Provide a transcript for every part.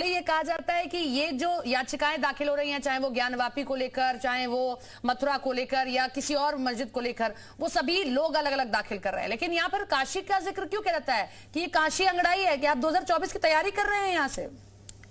ये कहा जाता है कि ये जो याचिकाएं दाखिल हो रही हैं, चाहे वो ज्ञानवापी को लेकर, चाहे वो मथुरा को लेकर या किसी और मस्जिद को लेकर, वो सभी लोग अलग अलग दाखिल कर रहे हैं। लेकिन यहाँ पर काशी का जिक्र क्यों किया जाता है कि ये काशी अंगड़ाई है कि आप 2024 की तैयारी कर रहे हैं यहाँ से?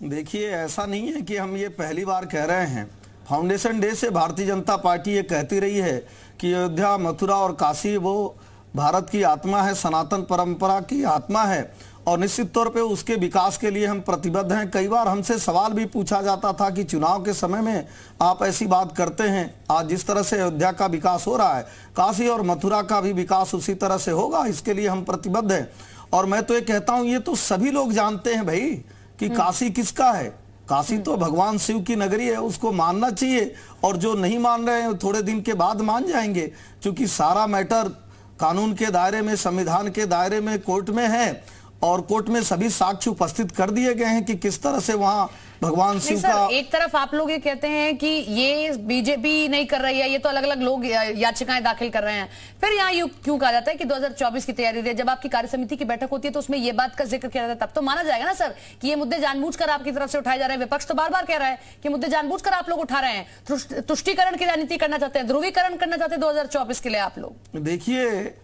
देखिए, ऐसा नहीं है कि हम ये पहली बार कह रहे हैं। फाउंडेशन डे से भारतीय जनता पार्टी ये कहती रही है कि अयोध्या, मथुरा और काशी वो भारत की आत्मा है, सनातन परंपरा की आत्मा है और निश्चित तौर पे उसके विकास के लिए हम प्रतिबद्ध हैं। कई बार हमसे सवाल भी पूछा जाता था कि चुनाव के समय में आप ऐसी बात करते हैं। आज जिस तरह से अयोध्या का विकास हो रहा है, काशी और मथुरा का भी विकास उसी तरह से होगा, इसके लिए हम प्रतिबद्ध हैं। और मैं तो ये कहता हूँ, ये तो सभी लोग जानते हैं भाई कि काशी किसका है। काशी तो भगवान शिव की नगरी है, उसको मानना चाहिए। और जो नहीं मान रहे हैं थोड़े दिन के बाद मान जाएंगे, क्योंकि सारा मैटर कानून के दायरे में, संविधान के दायरे में कोर्ट में है और कोर्ट में सभी साक्ष्य उपस्थित कर दिए गए हैं कि किस तरह से वहां भगवान शिव का। एक तरफ आप लोग ये कहते हैं कि ये बीजेपी नहीं कर रही है, ये तो अलग अलग लोग याचिकाएं दाखिल कर रहे हैं, फिर यहाँ क्यों कहा जाता है कि 2024 की तैयारी है? जब आपकी कार्य समिति की बैठक होती है तो उसमें ये बात का जिक्र किया जाता है, तब तो माना जाएगा ना सर कि ये मुद्दे जानबूझकर आपकी तरफ से उठाए जा रहे हैं। विपक्ष तो बार बार कह रहा है कि मुद्दे जानबूझकर आप लोग उठा रहे हैं, तुष्टीकरण की राजनीति करना चाहते हैं, ध्रुवीकरण करना चाहते हैं 2024 के लिए आप लोग। देखिए,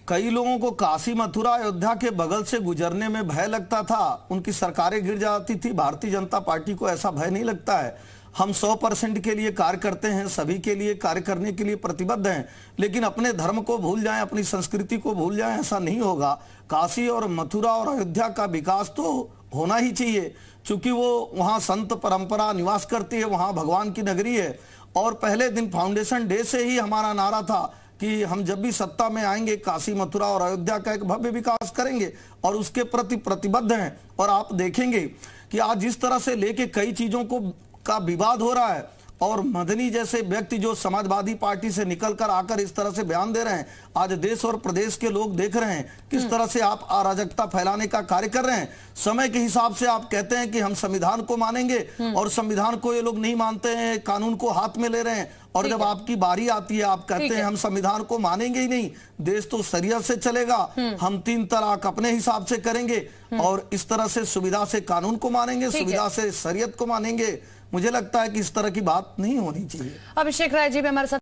कई लोगों को काशी, मथुरा, अयोध्या के बगल से गुजरने में भय लगता था, उनकी सरकारें गिर जाती थी। भारतीय जनता पार्टी को ऐसा भय नहीं लगता है। हम 100% के लिए कार्य करते हैं, सभी के लिए कार्य करने के लिए प्रतिबद्ध हैं। लेकिन अपने धर्म को भूल जाएं, अपनी संस्कृति को भूल जाएं, ऐसा नहीं होगा। काशी और मथुरा और अयोध्या का विकास तो होना ही चाहिए, क्योंकि वो वहाँ संत परंपरा निवास करती है, वहाँ भगवान की नगरी है। और पहले दिन फाउंडेशन डे से ही हमारा नारा था कि हम जब भी सत्ता में आएंगे, काशी, मथुरा और अयोध्या का एक भव्य विकास करेंगे और उसके प्रति प्रतिबद्ध हैं। और आप देखेंगे कि आज जिस तरह से लेके कई चीजों का विवाद हो रहा है और मदनी जैसे व्यक्ति जो समाजवादी पार्टी से निकलकर आकर इस तरह से बयान दे रहे हैं, आज देश और प्रदेश के लोग देख रहे हैं किस तरह से आप अराजकता फैलाने का कार्य कर रहे हैं। समय के हिसाब से आप कहते हैं कि हम संविधान को मानेंगे और संविधान को ये लोग नहीं मानते हैं, कानून को हाथ में ले रहे हैं। और जब आपकी बारी आती है, आप कहते हैं हम संविधान को मानेंगे ही नहीं, देश तो शरीयत से चलेगा, हम 3 तलाक अपने हिसाब से करेंगे और इस तरह से सुविधा से कानून को मानेंगे, सुविधा से शरीयत को मानेंगे। मुझे लगता है कि इस तरह की बात नहीं होनी चाहिए। अभिषेक राय जी भी हमारे साथ